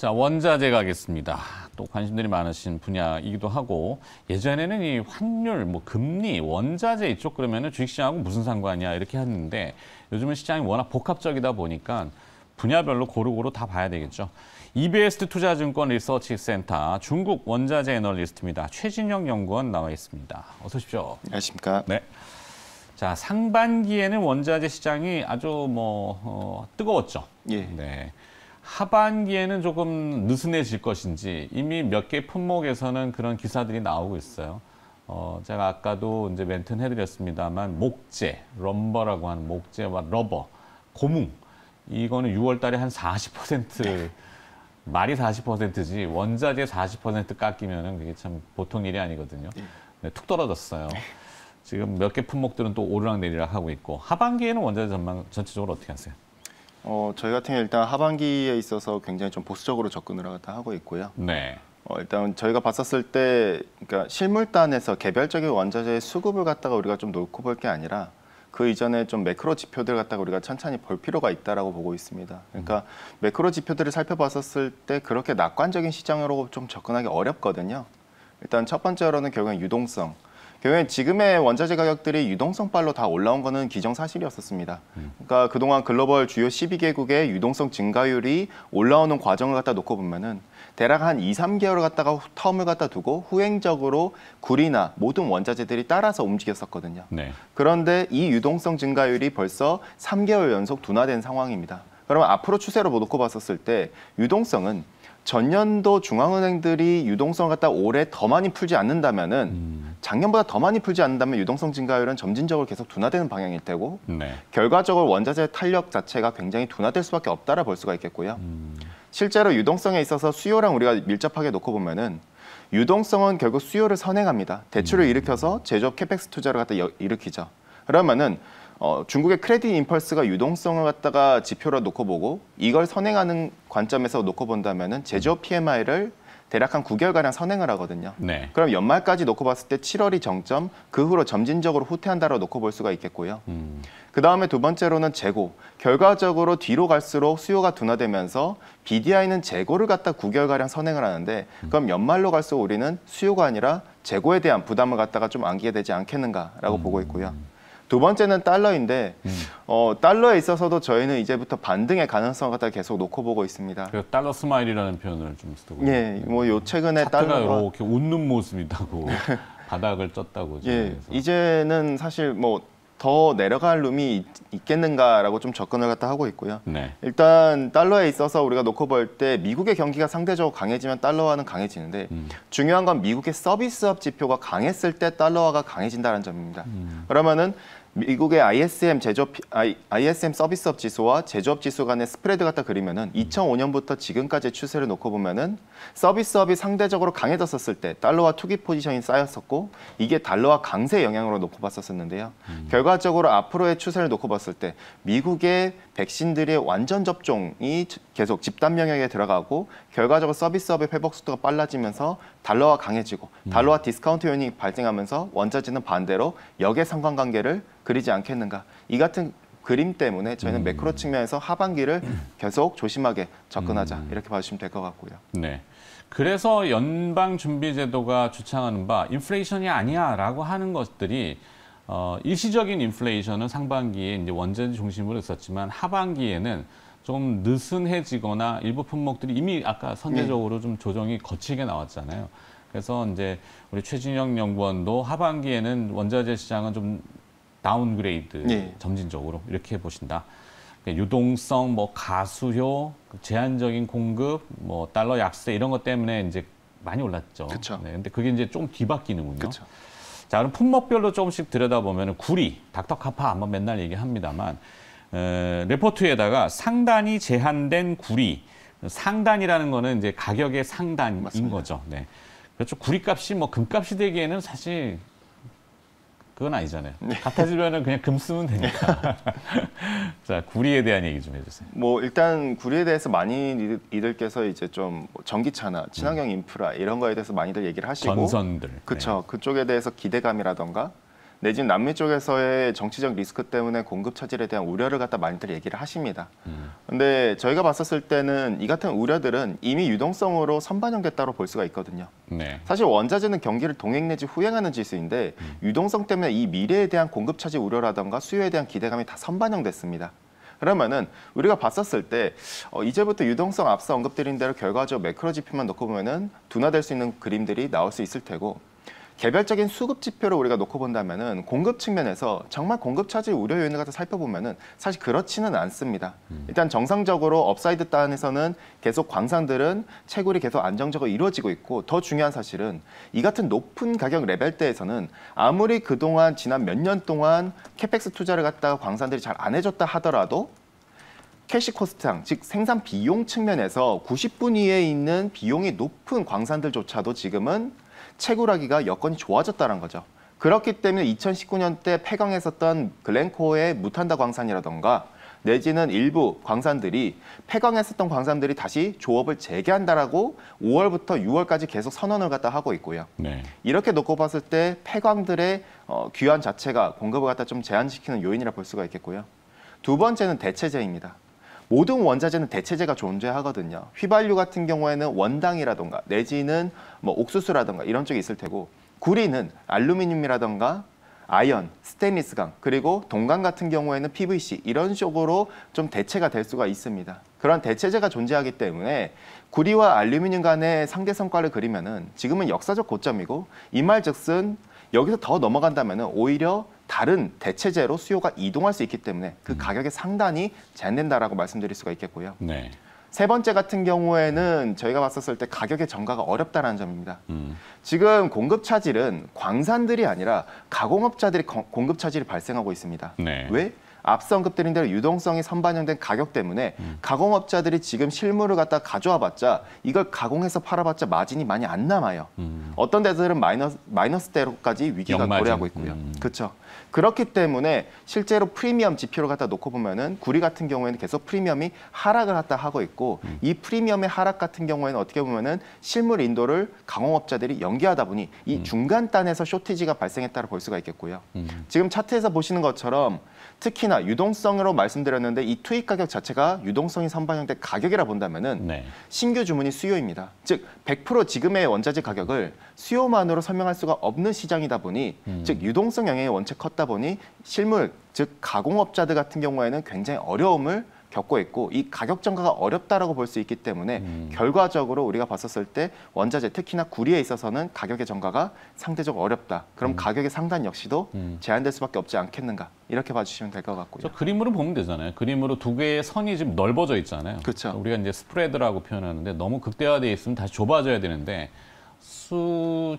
자, 원자재 가겠습니다. 또 관심들이 많으신 분야이기도 하고, 예전에는 이 환율, 뭐 금리, 원자재 이쪽 그러면은 주식시장하고 무슨 상관이야 이렇게 했는데, 요즘은 시장이 워낙 복합적이다 보니까 분야별로 고루고루 다 봐야 되겠죠. EBS 투자증권 리서치 센터 중국 원자재 애널리스트입니다. 최진영 연구원 나와 있습니다. 어서 오십시오. 안녕하십니까. 네. 자, 상반기에는 원자재 시장이 아주 뜨거웠죠. 예. 네. 하반기에는 조금 느슨해질 것인지 이미 몇 개 품목에서는 그런 기사들이 나오고 있어요. 제가 아까도 이제 멘트는 해드렸습니다만 목재, 럼버라고 하는 목재와 러버, 고무 이거는 6월 달에 한 40% 말이 40%지 원자재 40% 깎이면은 그게 참 보통 일이 아니거든요. 네, 툭 떨어졌어요. 지금 몇 개 품목들은 또 오르락내리락 하고 있고 하반기에는 원자재 전망 전체적으로 어떻게 하세요? 저희 같은 경우 일단 하반기에 있어서 굉장히 좀 보수적으로 접근을 하고 있고요. 네. 일단 저희가 봤었을 때, 그러니까 실물단에서 개별적인 원자재 수급을 갖다가 우리가 좀 놓고 볼 게 아니라 그 이전에 좀 매크로 지표들 갖다가 우리가 천천히 볼 필요가 있다라고 보고 있습니다. 그러니까 매크로 지표들을 살펴봤었을 때 그렇게 낙관적인 시장으로 좀 접근하기 어렵거든요. 일단 첫 번째로는 결국엔 유동성. 결국엔 지금의 원자재 가격들이 유동성 발로 다 올라온 거는 기정사실이었었습니다. 그러니까 그동안 글로벌 주요 12개국의 유동성 증가율이 올라오는 과정을 갖다 놓고 보면은 대략 한 2, 3개월을 갖다가 텀을 갖다 두고 후행적으로 구리나 모든 원자재들이 따라서 움직였었거든요. 네. 그런데 이 유동성 증가율이 벌써 3개월 연속 둔화된 상황입니다. 그러면 앞으로 추세로 놓고 봤었을 때 유동성은 전년도 중앙은행들이 유동성을 갖다 올해 더 많이 풀지 않는다면은 작년보다 더 많이 풀지 않는다면 유동성 증가율은 점진적으로 계속 둔화되는 방향일 테고 네. 결과적으로 원자재 탄력 자체가 굉장히 둔화될 수밖에 없다라 볼 수가 있겠고요. 실제로 유동성에 있어서 수요랑 우리가 밀접하게 놓고 보면은 유동성은 결국 수요를 선행합니다. 대출을 일으켜서 제조업 캐펙스 투자를 갖다 일으키죠. 그러면은 중국의 크레딧 임펄스가 유동성을 갖다가 지표로 놓고 보고 이걸 선행하는 관점에서 놓고 본다면은 제조업 PMI를 대략 한 9개월가량 선행을 하거든요. 네. 그럼 연말까지 놓고 봤을 때 7월이 정점, 그 후로 점진적으로 후퇴한다로 놓고 볼 수가 있겠고요. 그다음에 두 번째로는 재고. 결과적으로 뒤로 갈수록 수요가 둔화되면서 BDI는 재고를 갖다 9개월가량 선행을 하는데 그럼 연말로 갈수록 우리는 수요가 아니라 재고에 대한 부담을 갖다가 좀 안기게 되지 않겠는가라고 보고 있고요. 두 번째는 달러인데 달러에 있어서도 저희는 이제부터 반등의 가능성을 갖다 계속 놓고 보고 있습니다. 그 달러 스마일이라는 표현을 좀 쓰고. 예, 뭐 요 최근에 차트가 달러가 이렇게 웃는 모습이다고 바닥을 쪘다고. 예, 이제는 사실 뭐 더 내려갈 룸이 있겠는가라고 좀 접근을 갖다 하고 있고요. 네. 일단 달러에 있어서 우리가 놓고 볼 때 미국의 경기가 상대적으로 강해지면 달러화는 강해지는데 중요한 건 미국의 서비스업 지표가 강했을 때 달러화가 강해진다는 점입니다. 그러면은 미국의 ISM 서비스업 지수와 제조업 지수 간의 스프레드 갖다 그리면은 2005년부터 지금까지의 추세를 놓고 보면은 서비스업이 상대적으로 강해졌었을 때 달러와 투기 포지션이 쌓였었고 이게 달러와 강세 영향으로 놓고 봤었는데요. 결과적으로 앞으로의 추세를 놓고 봤을 때 미국의 백신들의 완전 접종이 계속 집단 면역에 들어가고 결과적으로 서비스업의 회복 속도가 빨라지면서 달러와 강해지고 달러와 디스카운트 요인이 발생하면서 원자재는 반대로 역의 상관관계를 그리지 않겠는가. 이 같은 그림 때문에 저희는 매크로 측면에서 하반기를 계속 조심하게 접근하자 이렇게 봐주시면 될 것 같고요. 네. 그래서 연방준비제도가 주창하는 바 인플레이션이 아니야라고 하는 것들이 일시적인 인플레이션은 상반기에 이제 원자재 중심으로 있었지만 하반기에는 좀 느슨해지거나 일부 품목들이 이미 아까 선제적으로 좀 조정이 거치게 나왔잖아요. 그래서 이제 우리 최진영 연구원도 하반기에는 원자재 시장은 좀 다운그레이드 점진적으로 이렇게 보신다. 유동성, 뭐 가수효, 제한적인 공급, 뭐 달러 약세 이런 것 때문에 이제 많이 올랐죠. 그쵸. 네, 근데 그게 이제 좀 뒤바뀌는군요. 그쵸. 자, 그럼 품목별로 조금씩 들여다보면 구리, 닥터카파 한번 맨날 얘기합니다만 레포트에다가 상단이 제한된 구리, 상단이라는 거는 이제 가격의 상단인 맞습니다. 거죠. 네, 그렇죠. 구리값이 뭐 금값이 되기에는 사실 그건 아니잖아요. 같아지면은 그냥 금 쓰면 되니까. 자, 구리에 대한 얘기 좀 해주세요. 뭐 일단 구리에 대해서 많이 이들께서 이제 좀 전기차나 친환경 인프라 이런 거에 대해서 많이들 얘기를 하시고 전선들. 그렇죠. 그쪽에 대해서 기대감이라던가 내지는 남미 쪽에서의 정치적 리스크 때문에 공급 차질에 대한 우려를 갖다 많이들 얘기를 하십니다. 근데 저희가 봤었을 때는 이 같은 우려들은 이미 유동성으로 선반영됐다고 볼 수가 있거든요. 네. 사실 원자재는 경기를 동행 내지 후행하는 지수인데 유동성 때문에 이 미래에 대한 공급 차질 우려라던가 수요에 대한 기대감이 다 선반영됐습니다. 그러면은 우리가 봤었을 때 이제부터 유동성 앞서 언급드린 대로 결과적으로 매크로 지표만 놓고 보면은 둔화될 수 있는 그림들이 나올 수 있을 테고 개별적인 수급 지표를 우리가 놓고 본다면은 공급 측면에서 정말 공급 차질 우려 요인을 갖다 살펴보면은 사실 그렇지는 않습니다. 일단 정상적으로 업사이드 단에서는 계속 광산들은 채굴이 계속 안정적으로 이루어지고 있고 더 중요한 사실은 이 같은 높은 가격 레벨대에서는 아무리 그동안 지난 몇 년 동안 캐펙스 투자를 갖다가 광산들이 잘 안 해줬다 하더라도 캐시 코스트상, 즉 생산 비용 측면에서 90분 이내에 있는 비용이 높은 광산들조차도 지금은 채굴하기가 여건이 좋아졌다는 거죠. 그렇기 때문에 2019년 때 폐광했었던 글렌코어의 무탄다 광산이라던가 내지는 일부 광산들이 폐광했었던 광산들이 다시 조업을 재개한다라고 5월부터 6월까지 계속 선언을 갖다 하고 있고요. 네. 이렇게 놓고 봤을 때 폐광들의 귀환 자체가 공급을 갖다 좀 제한시키는 요인이라 볼 수가 있겠고요. 두 번째는 대체재입니다. 모든 원자재는 대체재가 존재하거든요. 휘발유 같은 경우에는 원당이라던가 내지는 뭐 옥수수라던가 이런 쪽이 있을 테고 구리는 알루미늄이라던가 아연, 스테인리스강 그리고 동강 같은 경우에는 PVC 이런 쪽으로 좀 대체가 될 수가 있습니다. 그런 대체재가 존재하기 때문에 구리와 알루미늄 간의 상대 성과를 그리면은 지금은 역사적 고점이고 이 말즉슨 여기서 더 넘어간다면은 오히려 다른 대체재로 수요가 이동할 수 있기 때문에 그 가격의 상단이 제한된다라고 말씀드릴 수가 있겠고요. 네. 세 번째 같은 경우에는 저희가 봤었을 때 가격의 전가가 어렵다는 점입니다. 지금 공급 차질은 광산들이 아니라 가공업자들이 공급 차질이 발생하고 있습니다. 네. 왜? 앞서 언급드린 대로 유동성이 선반영된 가격 때문에 가공업자들이 지금 실물을 갖다 가져와 봤자 이걸 가공해서 팔아봤자 마진이 많이 안 남아요. 어떤 데들은 마이너스대로까지 위기가 역마진. 도래하고 있고요. 그렇죠. 그렇기 때문에 실제로 프리미엄 지표를 갖다 놓고 보면은 구리 같은 경우에는 계속 프리미엄이 하락을 갖다 하고 있고 이 프리미엄의 하락 같은 경우에는 어떻게 보면은 실물 인도를 가공업자들이 연기하다 보니 이 중간단에서 쇼티지가 발생했다고 볼 수가 있겠고요. 지금 차트에서 보시는 것처럼 특히나 유동성으로 말씀드렸는데 이 투입 가격 자체가 유동성이 선반영된 가격이라 본다면은 네. 신규 주문이 수요입니다. 즉 100% 지금의 원자재 가격을 수요만으로 설명할 수가 없는 시장이다 보니 즉 유동성 영향이 원체 컸다 보니 실물 즉 가공업자들 같은 경우에는 굉장히 어려움을 겪고 있고 이 가격 전가가 어렵다라고 볼 수 있기 때문에 결과적으로 우리가 봤었을 때 원자재 특히나 구리에 있어서는 가격의 전가가 상대적으로 어렵다. 그럼 가격의 상단 역시도 제한될 수밖에 없지 않겠는가 이렇게 봐주시면 될 것 같고요. 저 그림으로 보면 되잖아요. 그림으로 두 개의 선이 지금 넓어져 있잖아요. 그렇죠. 우리가 이제 스프레드라고 표현하는데 너무 극대화되어 있으면 다시 좁아져야 되는데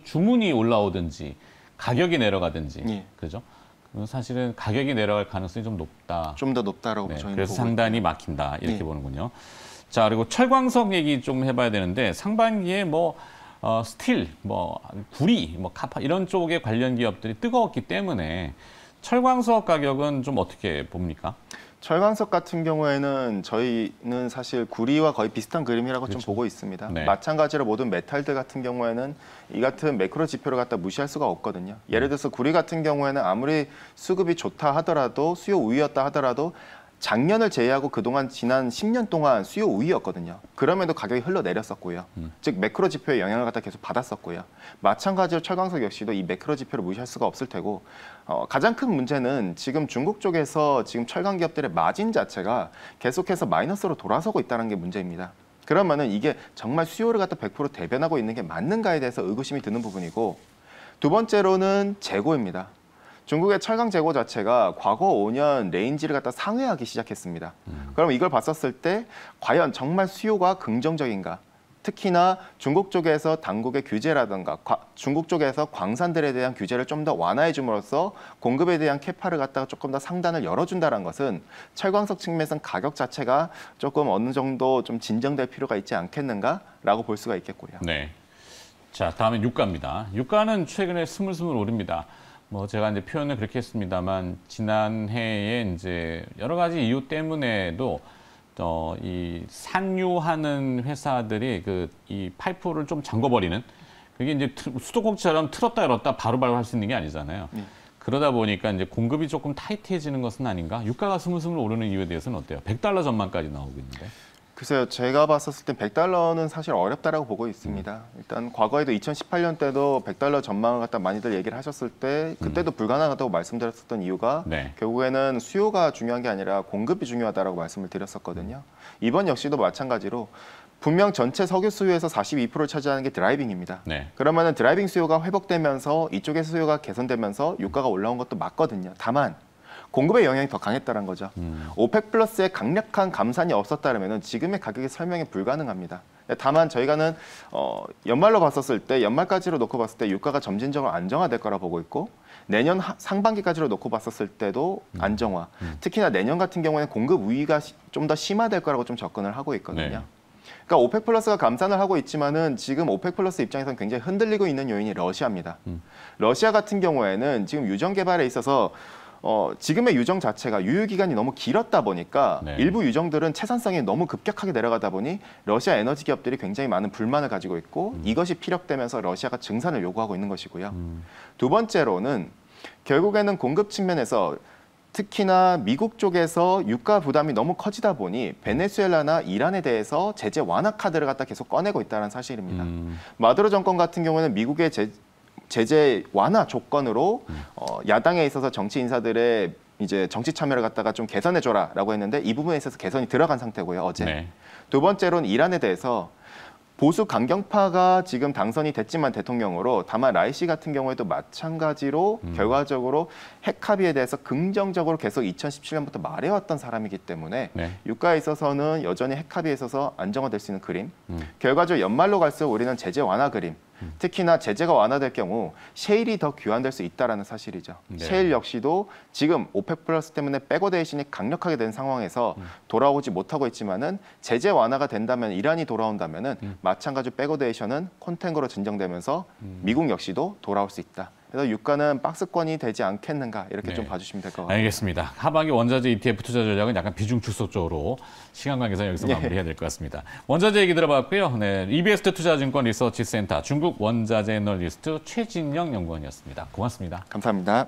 주문이 올라오든지 가격이 내려가든지 예. 그죠? 그건 사실은 가격이 내려갈 가능성이 좀 높다. 좀 더 높다라고 네, 저희는 그래서 보고 상단이 있고요. 막힌다 이렇게 예. 보는군요. 자 그리고 철광석 얘기 좀 해봐야 되는데 상반기에 뭐 스틸, 뭐 구리, 뭐 카파 이런 쪽의 관련 기업들이 뜨거웠기 때문에 철광석 가격은 좀 어떻게 봅니까? 철광석 같은 경우에는 저희는 사실 구리와 거의 비슷한 그림이라고 좀 보고 있습니다. 네. 마찬가지로 모든 메탈들 같은 경우에는 이 같은 매크로 지표를 갖다 무시할 수가 없거든요. 예를 들어서 구리 같은 경우에는 아무리 수급이 좋다 하더라도 수요 우위였다 하더라도 작년을 제외하고 그동안 지난 10년 동안 수요 우위였거든요. 그럼에도 가격이 흘러내렸었고요. 즉 매크로 지표의 영향을 갖다 계속 받았었고요. 마찬가지로 철광석 역시도 이 매크로 지표를 무시할 수가 없을 테고 가장 큰 문제는 지금 중국 쪽에서 지금 철강 기업들의 마진 자체가 계속해서 마이너스로 돌아서고 있다는 게 문제입니다. 그러면은 이게 정말 수요를 갖다 100% 대변하고 있는 게 맞는가에 대해서 의구심이 드는 부분이고 두 번째로는 재고입니다. 중국의 철강 재고 자체가 과거 5년 레인지를 갖다 상회하기 시작했습니다. 그럼 이걸 봤었을 때 과연 정말 수요가 긍정적인가? 특히나 중국 쪽에서 당국의 규제라든가 중국 쪽에서 광산들에 대한 규제를 좀 더 완화해 줌으로써 공급에 대한 캐파를 갖다가 조금 더 상단을 열어준다는 것은 철광석 측면에서는 가격 자체가 조금 어느 정도 좀 진정될 필요가 있지 않겠는가라고 볼 수가 있겠고요. 네. 자 다음에 유가입니다. 유가는 최근에 스물스물 오릅니다. 뭐 제가 이제 표현을 그렇게 했습니다만 지난해에 이제 여러 가지 이유 때문에도 이 산유하는 회사들이 이 파이프를 좀 잠궈버리는 그게 이제 수도꼭지처럼 틀었다 열었다 바로바로 할 수 있는 게 아니잖아요. 그러다 보니까 이제 공급이 조금 타이트해지는 것은 아닌가? 유가가 스물스물 오르는 이유에 대해서는 어때요? $100 전망까지 나오고 있는데. 글쎄요, 제가 봤었을 땐 $100는 사실 어렵다라고 보고 있습니다. 일단 과거에도 2018년 때도 $100 전망을 갖다 많이들 얘기를 하셨을 때 그때도 불가능하다고 말씀드렸었던 이유가 네. 결국에는 수요가 중요한 게 아니라 공급이 중요하다라고 말씀을 드렸었거든요. 이번 역시도 마찬가지로 분명 전체 석유 수요에서 42%를 차지하는 게 드라이빙입니다. 네. 그러면은 드라이빙 수요가 회복되면서 이쪽의 수요가 개선되면서 유가가 올라온 것도 맞거든요. 다만 공급의 영향이 더 강했다는 거죠. 오펙 플러스의 강력한 감산이 없었다면 지금의 가격의 설명이 불가능합니다. 다만 저희가는 연말로 봤었을 때 연말까지로 놓고 봤을 때 유가가 점진적으로 안정화될 거라 보고 있고 내년 상반기까지로 놓고 봤었을 때도 안정화. 특히나 내년 같은 경우에는 공급 우위가 좀 더 심화될 거라고 좀 접근을 하고 있거든요. 네. 그러니까 오펙 플러스가 감산을 하고 있지만은 지금 오펙 플러스 입장에서는 굉장히 흔들리고 있는 요인이 러시아입니다. 러시아 같은 경우에는 지금 유정 개발에 있어서 지금의 유정 자체가 유효 기간이 너무 길었다 보니까 네. 일부 유정들은 채산성이 너무 급격하게 내려가다 보니 러시아 에너지 기업들이 굉장히 많은 불만을 가지고 있고 이것이 피력되면서 러시아가 증산을 요구하고 있는 것이고요. 두 번째로는 결국에는 공급 측면에서 특히나 미국 쪽에서 유가 부담이 너무 커지다 보니 베네수엘라나 이란에 대해서 제재 완화 카드를 갖다 계속 꺼내고 있다는 사실입니다. 마두로 정권 같은 경우는 미국의 제재 완화 조건으로 야당에 있어서 정치 인사들의 이제 정치 참여를 갖다가 좀 개선해줘라라고 했는데 이 부분에 있어서 개선이 들어간 상태고요. 어제. 네. 두 번째로는 이란에 대해서 보수 강경파가 지금 당선이 됐지만 대통령으로 다만 라이시 같은 경우에도 마찬가지로 결과적으로 핵 합의에 대해서 긍정적으로 계속 2017년부터 말해왔던 사람이기 때문에 네. 유가에 있어서는 여전히 핵 합의에 있어서 안정화될 수 있는 그림. 결과적으로 연말로 갈수록 우리는 제재 완화 그림. 특히나 제재가 완화될 경우 셰일이 더 귀환될 수 있다는 사실이죠. 네. 셰일 역시도 지금 오펙 플러스 때문에 백워데이션이 강력하게 된 상황에서 돌아오지 못하고 있지만은 제재 완화가 된다면 이란이 돌아온다면은 마찬가지로 백워데이션은 콘탱거로 진정되면서 미국 역시도 돌아올 수 있다. 그래서 유가는 박스권이 되지 않겠는가 이렇게 네. 좀 봐주시면 될 것 같아요. 알겠습니다. 하반기 원자재 ETF 투자 전략은 약간 비중 축소 쪽으로 시간 관계상 여기서 마무리해야 될 것 같습니다. 원자재 얘기 들어봤고요. 네, EBS 투자증권 리서치 센터 중국 원자재 애널리스트 최진영 연구원이었습니다. 고맙습니다. 감사합니다.